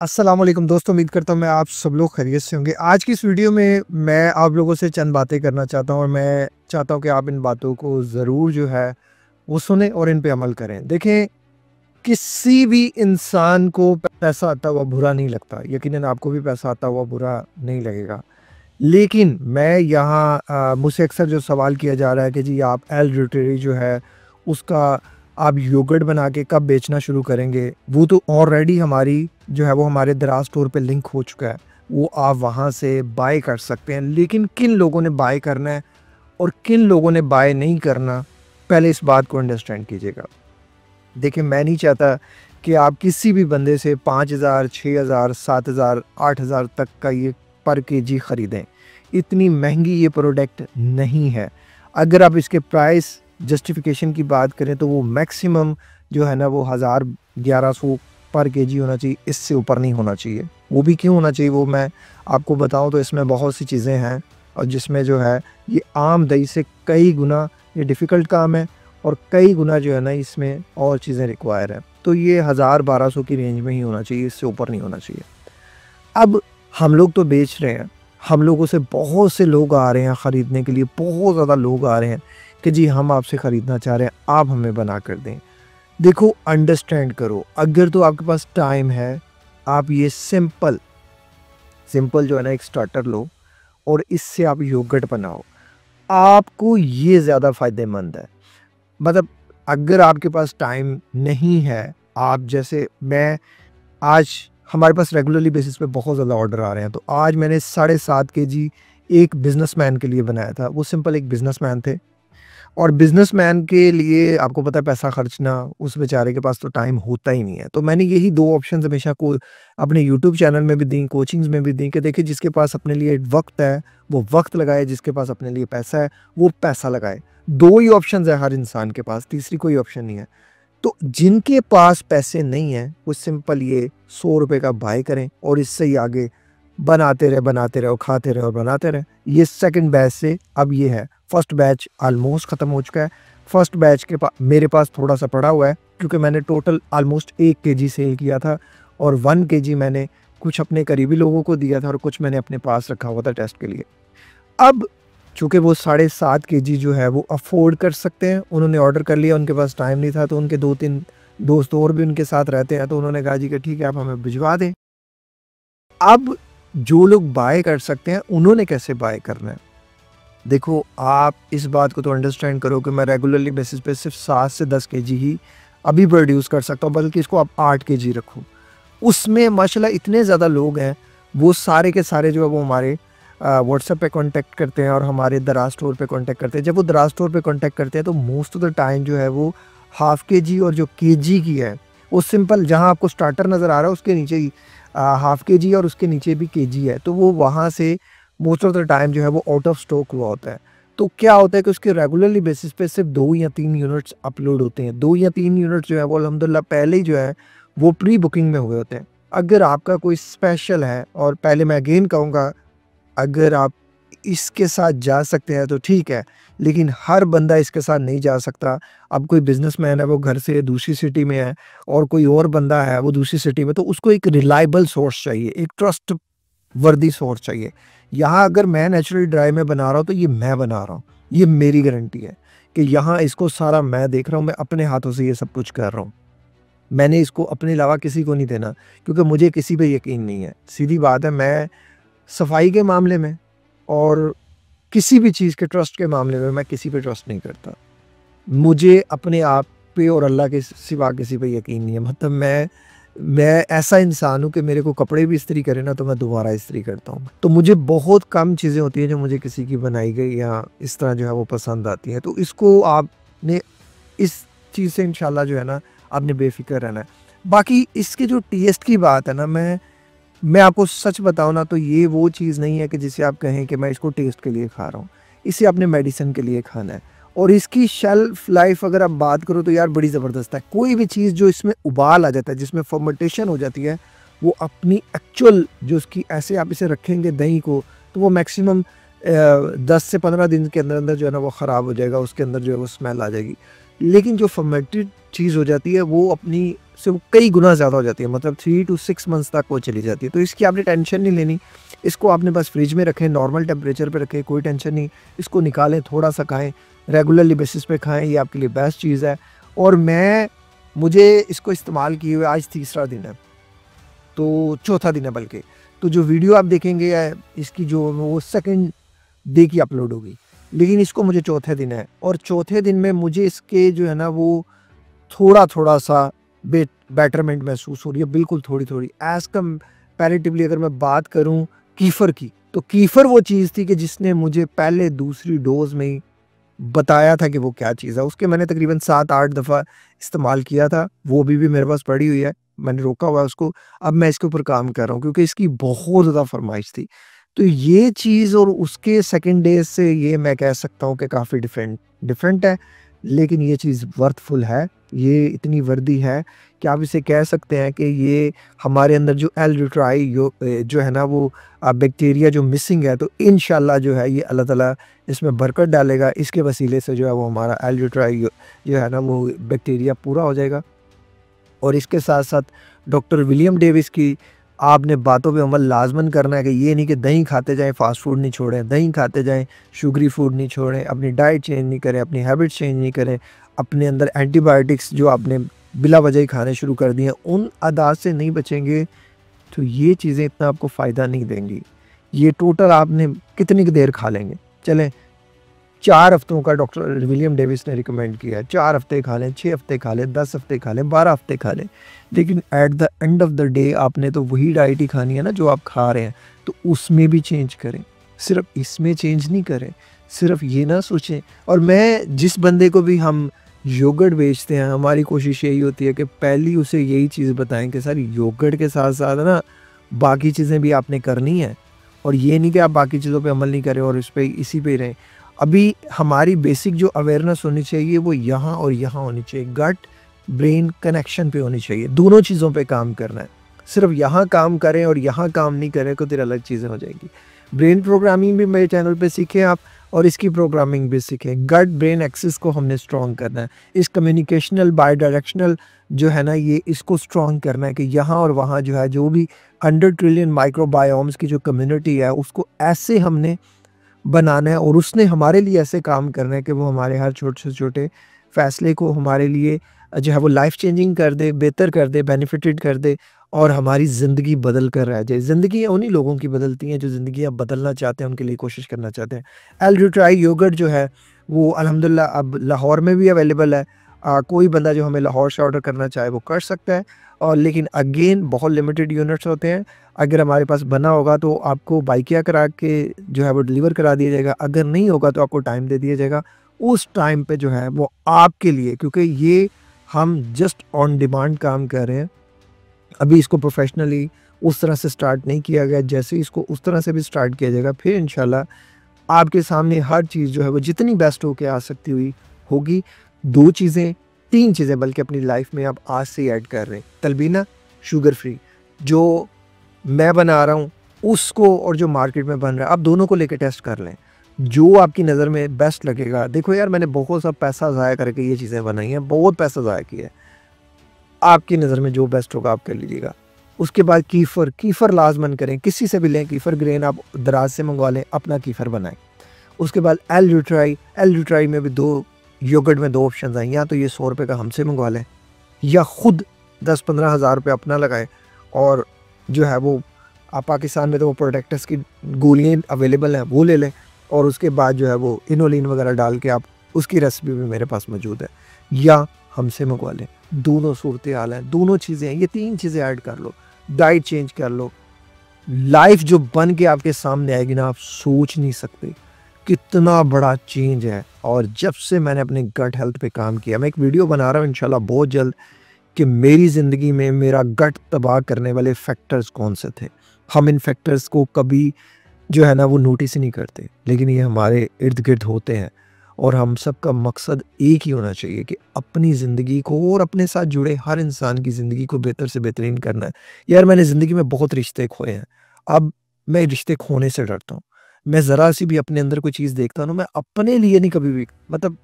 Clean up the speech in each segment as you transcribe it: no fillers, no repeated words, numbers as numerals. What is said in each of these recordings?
अस्सलाम वालेकुम दोस्तों, उम्मीद करता हूँ मैं आप सब लोग खैरियत से होंगे। आज की इस वीडियो में मैं आप लोगों से चंद बातें करना चाहता हूँ और मैं चाहता हूँ कि आप इन बातों को ज़रूर जो है वो सुनें और इन पे अमल करें। देखें, किसी भी इंसान को पैसा आता हुआ बुरा नहीं लगता, यकीनन आपको भी पैसा आता हुआ बुरा नहीं लगेगा। लेकिन मैं यहाँ मुझसे अक्सर जो सवाल किया जा रहा है कि जी आप एल रुटेरी जो है उसका आप योगर्ट बना के कब बेचना शुरू करेंगे? वो तो ऑलरेडी हमारी जो है वो हमारे दराज़ स्टोर पे लिंक हो चुका है। वो आप वहाँ से बाय कर सकते हैं। लेकिन किन लोगों ने बाय करना है और किन लोगों ने बाय नहीं करना, पहले इस बात को अंडरस्टैंड कीजिएगा। देखिए, मैं नहीं चाहता कि आप किसी भी बंदे से 5,000, 6,000, 7,000, 8,000 तक का ये पर केजी ख़रीदें। इतनी महंगी ये प्रोडक्ट नहीं है। अगर आप इसके प्राइस जस्टिफ़िकेशन की बात करें तो वो मैक्सिमम जो है ना वो 1000, 1100 पर केजी होना चाहिए, इससे ऊपर नहीं होना चाहिए। वो भी क्यों होना चाहिए वो मैं आपको बताऊँ तो इसमें बहुत सी चीज़ें हैं और जिसमें जो है ये आम दही से कई गुना ये डिफ़िकल्ट काम है और कई गुना जो है ना इसमें और चीज़ें रिक्वायर हैं। तो ये 1000-1200 की रेंज में ही होना चाहिए, इससे ऊपर नहीं होना चाहिए। अब हम लोग तो बेच रहे हैं, हम लोगों से बहुत से लोग आ रहे हैं ख़रीदने के लिए, बहुत ज़्यादा लोग आ रहे हैं कि जी हम आपसे ख़रीदना चाह रहे हैं, आप हमें बना कर दें। देखो, अंडरस्टैंड करो, अगर तो आपके पास टाइम है, आप ये सिंपल सिंपल जो है ना एक स्टार्टर लो और इससे आप योगर्ट बनाओ। आपको ये ज़्यादा फ़ायदेमंद है। मतलब अगर आपके पास टाइम नहीं है, आप जैसे मैं आज हमारे पास रेगुलरली बेसिस पे बहुत ज़्यादा ऑर्डर आ रहे हैं, तो आज मैंने 7.5 केजी एक बिज़नेसमैन के लिए बनाया था। वो सिंपल एक बिज़नेसमैन थे और बिज़नेसमैन के लिए आपको पता है पैसा खर्चना, उस बेचारे के पास तो टाइम होता ही नहीं है। तो मैंने यही 2 ऑप्शंस हमेशा को अपने यूट्यूब चैनल में भी दी, कोचिंग्स में भी दी कि देखिए जिसके पास अपने लिए वक़्त है, वो वक़्त लगाए, जिसके पास अपने लिए पैसा है, वो पैसा लगाए। 2 ही ऑप्शंस है हर इंसान के पास, तीसरी कोई ऑप्शन नहीं है। तो जिनके पास पैसे नहीं हैं, वो सिंपल ये ₹100 का बाय करें और इससे ही आगे बनाते रहे और खाते रहे और बनाते रहें। ये सेकंड बैच से अब ये है, फर्स्ट बैच ऑलमोस्ट ख़त्म हो चुका है। फर्स्ट बैच के मेरे पास थोड़ा-सा पड़ा हुआ है क्योंकि मैंने टोटल ऑलमोस्ट 1 केजी सेल किया था और 1 केजी मैंने कुछ अपने करीबी लोगों को दिया था और कुछ मैंने अपने पास रखा हुआ था टेस्ट के लिए। अब चूँकि वो 7.5 केजी जो है वो अफ़ोर्ड कर सकते हैं, उन्होंने ऑर्डर कर लिया, उनके पास टाइम नहीं था तो उनके 2-3 दोस्त और भी उनके साथ रहते हैं, तो उन्होंने कहा जी कि ठीक है आप हमें भिजवा दें। अब जो लोग बाय कर सकते हैं, उन्होंने कैसे बाय करना है? देखो, आप इस बात को तो अंडरस्टैंड करो कि मैं रेगुलरली बेसिस पे सिर्फ़ 7 से 10 केजी ही अभी प्रोड्यूस कर सकता हूँ, बल्कि इसको आप 8 केजी रखो। उसमें माशाल्लाह इतने ज़्यादा लोग हैं, वो सारे के सारे जो है वो हमारे व्हाट्सएप पे कॉन्टैक्ट करते हैं और हमारे दराज़ स्टोर पे कॉन्टैक्ट करते हैं। जब वो दराज़ स्टोर पे कॉन्टैक्ट करते हैं तो मोस्ट ऑफ द टाइम जो है वो हाफ़ केजी और जो केजी की है, वो सिंपल जहाँ आपको स्टार्टर नज़र आ रहा है उसके नीचे ही हाफ़ केजी और उसके नीचे भी केजी है, तो वो वहाँ से मोस्ट ऑफ द टाइम जो है वो आउट ऑफ स्टॉक हुआ होता है। तो क्या होता है कि उसके रेगुलरली बेसिस पे सिर्फ़ 2 या 3 यूनिट्स अपलोड होते हैं। 2 या 3 यूनिट्स जो है वो अल्हम्दुलिल्लाह पहले ही जो है वो प्री बुकिंग में हुए होते हैं। अगर आपका कोई स्पेशल है, और पहले मैं अगेन कहूँगा, अगर आप इसके साथ जा सकते हैं तो ठीक है, लेकिन हर बंदा इसके साथ नहीं जा सकता। अब कोई बिज़नेसमैन है वो घर से दूसरी सिटी में है और कोई और बंदा है वो दूसरी सिटी में, तो उसको एक रिलायबल सोर्स चाहिए, एक ट्रस्ट वर्दी सोर्स चाहिए। यहाँ अगर मैं नेचुरली ड्राई में बना रहा हूँ तो ये मैं बना रहा हूँ, ये मेरी गारंटी है कि यहाँ इसको सारा मैं देख रहा हूँ, मैं अपने हाथों से ये सब कुछ कर रहा हूँ। मैंने इसको अपने अलावा किसी को नहीं देना क्योंकि मुझे किसी पे यकीन नहीं है। सीधी बात है, मैं सफाई के मामले में और किसी भी चीज़ के ट्रस्ट के मामले में मैं किसी पे ट्रस्ट नहीं करता। मुझे अपने आप पे और अल्लाह के सिवा किसी पे यकीन नहीं है। मतलब मैं ऐसा इंसान हूँ कि मेरे को कपड़े भी इस्त्री करें ना तो मैं दोबारा इस्त्री करता हूँ। तो मुझे बहुत कम चीज़ें होती हैं जो मुझे किसी की बनाई गई या इस तरह जो है वो पसंद आती हैं। तो इसको आपने इस चीज़ से इंशाल्लाह जो है ना आपने बेफ़िक्र रहना है। बाकी इसके जो टेस्ट की बात है ना, मैं आपको सच बताऊँ ना तो ये वो चीज़ नहीं है कि जिसे आप कहें कि मैं इसको टेस्ट के लिए खा रहा हूँ। इसे आपने मेडिसिन के लिए खाना है और इसकी शेल्फ लाइफ अगर आप बात करो तो यार बड़ी ज़बरदस्त है। कोई भी चीज़ जो इसमें उबाल आ जाता है, जिसमें फर्मेंटेशन हो जाती है, वो अपनी एक्चुअल जो उसकी ऐसे आप इसे रखेंगे दही को, तो वो मैक्सिमम 10 से 15 दिन के अंदर जो है ना वो ख़राब हो जाएगा, उसके अंदर जो है वो स्मेल आ जाएगी। लेकिन जो फर्मेंटेड चीज़ हो जाती है वो अपनी उससे वो कई गुना ज़्यादा हो जाती है, मतलब 3 to 6 मंथ्स तक वो चली जाती है। तो इसकी आपने टेंशन नहीं लेनी, इसको आपने बस फ्रिज में रखें, नॉर्मल टेम्परेचर पे रखें, कोई टेंशन नहीं। इसको निकालें, थोड़ा-सा खाएँ, रेगुलरली बेसिस पे खाएँ, ये आपके लिए बेस्ट चीज़ है। और मुझे इसको इस्तेमाल किए हुए आज तीसरा दिन है, तो चौथा दिन है बल्कि। तो जो वीडियो आप देखेंगे इसकी जो वो सेकंड डे की अपलोड होगी, लेकिन इसको मुझे चौथे दिन है, और चौथे दिन में मुझे इसके जो है ना वो थोड़ा-थोड़ा सा बेटरमेंट महसूस हो रही है, बिल्कुल थोड़ी-थोड़ी। एज़ कंपैरेटिवली अगर मैं बात करूँ कीफ़र की, तो कीफ़र वो चीज़ थी कि जिसने मुझे पहले दूसरी डोज़ में ही बताया था कि वो क्या चीज़ है। उसके मैंने तकरीबन 7-8 दफ़ा इस्तेमाल किया था, वो अभी भी मेरे पास पड़ी हुई है, मैंने रोका हुआ है उसको। अब मैं इसके ऊपर काम कर रहा हूँ क्योंकि इसकी बहुत ज़्यादा फ़रमाइश थी। तो ये चीज़ और उसके सेकंड डे से ये मैं कह सकता हूँ कि काफ़ी डिफरेंट है, लेकिन ये चीज़ वर्थफुल है। ये इतनी वर्दी है कि आप इसे कह सकते हैं कि ये हमारे अंदर जो एल-ल्यूट्राई जो है ना वो बैक्टीरिया जो मिसिंग है, तो इंशाल्लाह जो है ये अल्लाह ताला इसमें बरकत डालेगा। इसके वसीले से जो है वो हमारा एल-ल्यूट्राई जो है ना वो बैक्टीरिया पूरा हो जाएगा। और इसके साथ-साथ डॉक्टर विलियम डेविस की आपने बातों पे अमल लाज़मन करना है कि ये नहीं कि दही खाते जाएँ, फ़ास्ट फूड नहीं छोड़ें, दही खाते जाएँ, शुगरी फूड नहीं छोड़ें, अपनी डाइट चेंज नहीं करें, अपनी हैबिट्स चेंज नहीं करें, अपने अंदर एंटीबायोटिक्स जो आपने बिला वजह ही खाने शुरू कर दिए हैं, उन आदत से नहीं बचेंगे, तो ये चीज़ें इतना आपको फ़ायदा नहीं देंगी। ये टोटल आपने कितनी देर खा लेंगे? चलें 4 हफ्तों का डॉक्टर विलियम डेविस ने रिकमेंड किया है। 4 हफ्ते खा लें, 6 हफ्ते खा लें, 10 हफ्ते खा लें, 12 हफ्ते खा लें। लेकिन at the end of the day आपने तो वही डाइट ही खानी है ना जो आप खा रहे हैं, तो उसमें भी चेंज करें। सिर्फ़ इसमें चेंज नहीं करें, सिर्फ़ ये ना सोचें। और मैं जिस बंदे को भी हम योगर्ट बेचते हैं, हमारी कोशिश यही होती है कि पहली उसे यही चीज़ बताएँ कि सर योगर्ट के साथ-साथ ना बाकी चीज़ें भी आपने करनी है। और ये नहीं कि आप बाकी चीज़ों पे अमल नहीं करें और इसी पे ही रहें। अभी हमारी बेसिक जो अवेयरनेस होनी चाहिए वो यहाँ और यहाँ होनी चाहिए, गट ब्रेन कनेक्शन पे होनी चाहिए, दोनों चीज़ों पे काम करना है। सिर्फ यहाँ काम करें और यहाँ काम नहीं करें तो फिर अलग चीज़ें हो जाएंगी। ब्रेन प्रोग्रामिंग भी मेरे चैनल पे सीखें आप, और इसकी प्रोग्रामिंग भी सीखें। गट ब्रेन एक्सिस को हमने स्ट्रॉन्ग करना है, इस कम्युनिकेशनल बाई डायरेक्शनल जो है ना ये इसको स्ट्रॉन्ग करना है कि यहाँ और वहाँ जो है जो भी 100 ट्रिलियन माइक्रोबायोम्स की जो कम्युनिटी है उसको ऐसे हमने बनाना है, और उसने हमारे लिए ऐसे काम करना है कि वो हमारे हर छोटे से छोटे फ़ैसले को हमारे लिए जो है वो लाइफ़ चेंजिंग कर दे, बेहतर कर दे, बेनिफिटेड कर दे, और हमारी ज़िंदगी बदल कर रह जाए। ज़िंदगी उन्हीं लोगों की बदलती हैं जो ज़िंदगी अब बदलना चाहते हैं, उनके लिए कोशिश करना चाहते हैं। एल-ल्यूट्राई योगर्ट जो है वो अल्हम्दुलिल्लाह अब लाहौर में भी अवेलेबल है। कोई बंदा जो हमें लाहौर से ऑर्डर करना चाहे वो कर सकता है, और लेकिन अगेन बहुत लिमिटेड यूनिट्स होते हैं। अगर हमारे पास बना होगा तो आपको बाइकिया करा के जो है वो डिलीवर करा दिया जाएगा, अगर नहीं होगा तो आपको टाइम दे दिया जाएगा। उस टाइम पे जो है वो आपके लिए, क्योंकि ये हम जस्ट ऑन डिमांड काम कर रहे हैं, अभी इसको प्रोफेशनली उस तरह से स्टार्ट नहीं किया गया। जैसे इसको उस तरह से भी स्टार्ट किया जाएगा फिर इंशाल्लाह आपके सामने हर चीज़ जो है वो जितनी बेस्ट होके आ सकती हुई होगी। 2 चीज़ें, 3 चीज़ें बल्कि अपनी लाइफ में आप आज से ही ऐड कर रहे हैं। तलबीना शुगर फ्री जो मैं बना रहा हूँ उसको, और जो मार्केट में बन रहा है, आप दोनों को लेके टेस्ट कर लें, जो आपकी नज़र में बेस्ट लगेगा। देखो यार, मैंने बहुत सा पैसा ज़ाया करके ये चीज़ें बनाई हैं, बहुत पैसा ज़ाया किया है। आपकी नज़र में जो बेस्ट होगा आप कर लीजिएगा। उसके बाद कीफ़र लाज़मन करें, किसी से भी लें कीफ़र ग्रेन, आप दराज से मंगवा लें, अपना कीफ़र बनाएं। उसके बाद एल-ल्यूट्राई में भी 2 योगर्ट में 2 ऑप्शंस हैं, या तो ये 100 रुपये का हमसे मंगवा लें, या ख़ुद 10-15 हज़ार रुपये अपना लगाएं, और जो है वो आप पाकिस्तान में तो वो प्रोटेक्टस की गोलियाँ अवेलेबल हैं, वो ले लें, और उसके बाद जो है वो इनोलिन वगैरह डाल के आप, उसकी रेसिपी भी मेरे पास मौजूद है, या हमसे मंगवा लें। दोनों सूरत हाल हैं, दोनों चीज़ें हैं, ये 3 चीज़ें ऐड कर लो, डाइट चेंज कर लो, लाइफ जो बन के आपके सामने आएगी ना, आप सोच नहीं सकते कितना बड़ा चेंज है। और जब से मैंने अपने गट हेल्थ पे काम किया, मैं एक वीडियो बना रहा हूँ इंशाल्लाह बहुत जल्द कि मेरी ज़िंदगी में मेरा गट तबाह करने वाले फैक्टर्स कौन से थे। हम इन फैक्टर्स को कभी जो है ना वो नोटिस ही नहीं करते, लेकिन ये हमारे इर्द गिर्द होते हैं, और हम सबका मकसद एक ही होना चाहिए कि अपनी ज़िंदगी को और अपने साथ जुड़े हर इंसान की ज़िंदगी को बेहतर से बेहतरीन करना है। यार, मैंने ज़िंदगी में बहुत रिश्ते खोए हैं, अब मैं रिश्ते खोने से डरता हूँ। मैं ज़रा सी भी अपने अंदर कोई चीज़ देखता हूँ ना, मैं अपने लिए नहीं कभी भी, मतलब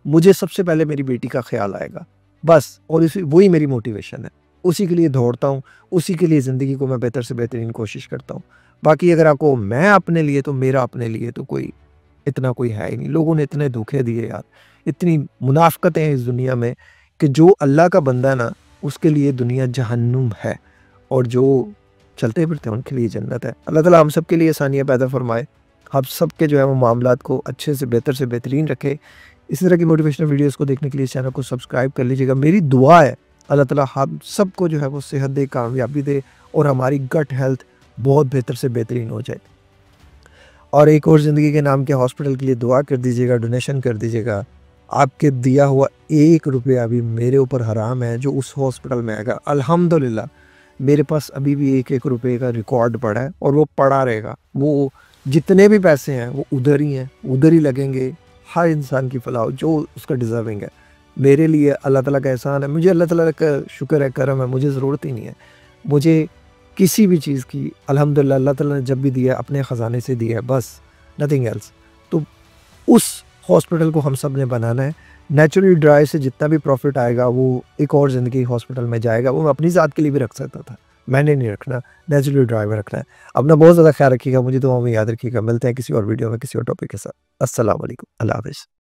मुझे सबसे पहले मेरी बेटी का ख़्याल आएगा, बस। और इसी वही मेरी मोटिवेशन है, उसी के लिए दौड़ता हूँ, उसी के लिए ज़िंदगी को मैं बेहतर से बेहतरीन कोशिश करता हूँ। बाकी अगर आपको मैं अपने लिए तो मेरा अपने लिए तो कोई इतना कोई है ही नहीं। लोगों ने इतने धोखे दिए यार, इतनी मुनाफ़िक़तें हैं इस दुनिया में कि जो अल्लाह का बंदा है ना, उसके लिए दुनिया जहन्नुम है और जो चलते फिरते हैं उनके लिए जन्नत है। अल्लाह ताला हम सब के लिए आसानियाँ पैदा फ़रमाए, हम सब के जो है वो मामलात को अच्छे से बेहतरीन रखे। इसी तरह की मोटिवेशनल वीडियोज़ को देखने के लिए इस चैनल को सब्सक्राइब कर लीजिएगा। मेरी दुआ है अल्लाह ताला हम सबको जो है वो सेहत दे, कामयाबी दे और हमारी गट हेल्थ बहुत बेहतर से बेहतरीन हो जाए। और एक और ज़िंदगी के नाम के हॉस्पिटल के लिए दुआ कर दीजिएगा, डोनेशन कर दीजिएगा। आपके दिया हुआ 1 रुपया भी मेरे ऊपर हराम है जो उस हॉस्पिटल में आएगा। अल्हम्दुलिल्लाह मेरे पास अभी भी 1-1 रुपये का रिकॉर्ड पड़ा है और वो पड़ा रहेगा। वो जितने भी पैसे हैं वो उधर ही हैं, उधर ही लगेंगे। हर इंसान की फलाह हो जो उसका डिज़र्विंग है। मेरे लिए अल्लाह ताला का एहसान है, मुझे अल्लाह ताला का शुक्र है, करम है, मुझे ज़रूरत ही नहीं है। मुझे किसी भी चीज़ की अल्हम्दुलिल्लाह अल्लाह ताला ने जब भी दिया है अपने ख़जाने से दिया है, बस नथिंग एल्स। तो उस हॉस्पिटल को हम सब ने बनाना है। नेचुरली ड्राई से जितना भी प्रॉफ़िट आएगा वो एक और ज़िंदगी हॉस्पिटल में जाएगा। वो मैं अपनी ज़ात के लिए भी रख सकता था, मैंने नहीं रखना, नेचुरली ड्राई में रखना है। अपना बहुत ज़्यादा ख़्याल रखिएगा, मुझे दुआओं में याद रखिएगा। मिलते हैं किसी और वीडियो में किसी और टॉपिक के साथ। अस्सलाम वालेकुम, अल्लाह हाफ़िज़।